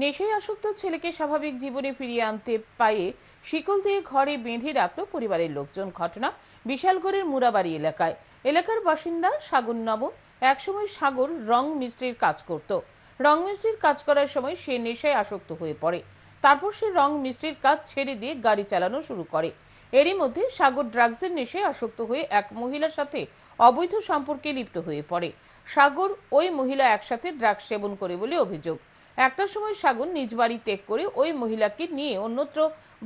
নেশায় আসক্ত ছেলেকে স্বাভাবিক জীবনে ফিরিয়ে আনতে পায়ে শিকল দিয়ে ঘরে বেঁধে রাখল পরিবারের লোকজন। ঘটনা বিশালগড়ের মুরাবাড়ি এলাকায়। এলাকার বাসিন্দা সাগর নব। একসময় সাগর রং মিস্ত্রির কাজ করত। রং মিস্ত্রির কাজ করার সময় সে নেশায় আসক্ত হয়ে পড়ে। তারপর সে রং মিস্ত্রির কাজ ছেড়ে দিয়ে গাড়ি চালানো শুরু করে। এরই মধ্যে সাগর ড্রাগসের নেশায় আসক্ত হয়ে এক মহিলার সাথে অবৈধ সম্পর্কে লিপ্ত হয়ে পড়ে। সাগর ওই মহিলা একসাথে ড্রাগস সেবন করে বলে অভিযোগ। একটা সময় সাগর নিজ বাড়ি ত্যাগ করে ওই মহিলাকে নিয়ে অন্যত্র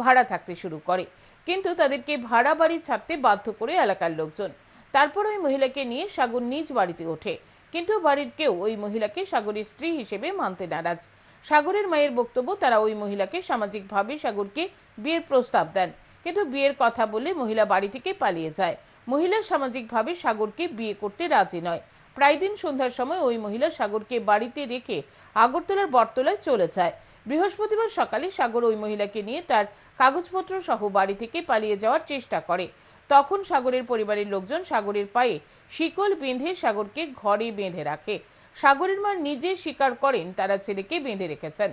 ভাড়া থাকতে শুরু করে, কিন্তু তাদেরকে ভাড়া বাড়ি ছাড়তে বাধ্য করে এলাকার লোকজন। তারপর ওই মহিলাকে নিয়ে সাগর নিজ বাড়িতে ওঠে, কিন্তু বাড়ির কেউ ওই মহিলাকে সাগরের স্ত্রী হিসেবে মানতে নারাজ। সাগরের মায়ের বক্তব্য, তারা ওই মহিলাকে সামাজিকভাবে সাগরকে বিয়ের প্রস্তাব দেন, কিন্তু বিয়ের কথা বলে মহিলা বাড়ি থেকে পালিয়ে যায়। মহিলা সামাজিকভাবে সাগরকে বিয়ে করতে রাজি নয়। প্রায় দিন সন্ধ্যার সময় ওই মহিলা সাগরকে বাড়িতে রেখে আগরতলার বটতলায় চলে যায়। বৃহস্পতিবার সকালে সাগর ওই মহিলাকে নিয়ে তার কাগজপত্র সহ বাড়ি থেকে পালিয়ে যাওয়ার চেষ্টা করে। তখন সাগরের পরিবারের লোকজন সাগরের পায়ে শিকল বেঁধে সাগরকে ঘরে বেঁধে রাখে। সাগরের মা নিজে স্বীকার করেন তারা ছেলেকে বেঁধে রেখেছেন,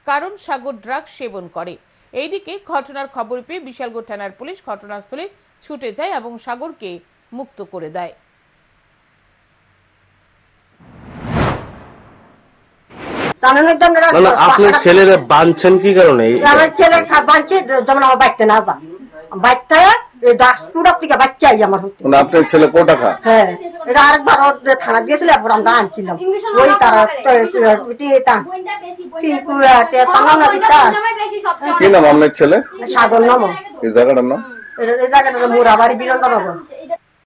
কারণ সাগর ড্রাগস সেবন করে। এইদিকে ঘটনার খবর পেয়ে বিশালগড় থানার পুলিশ ঘটনাস্থলে ছুটে যায় এবং সাগরকে মুক্ত করে দেয়। আপনার ছেলেরা বাঁধছেন কি কারণে? আমার ছেলে বাঁধছে যেমন আমার বাচ্চা না বাচ্চা থেকে বাচ্চাই আমার হচ্ছে। আপনার ছেলে কোটা খা? হ্যাঁ, এটা আরেকবার থানা দিয়েছিল, এরপর আমরা আনছিলাম ওই তারা কি নাম আপনার ছেলে? সাগর নাম। এই জায়গাটার নাম? এই জায়গাটা মুরাবাড়ি বীরেন্দ্রনগর।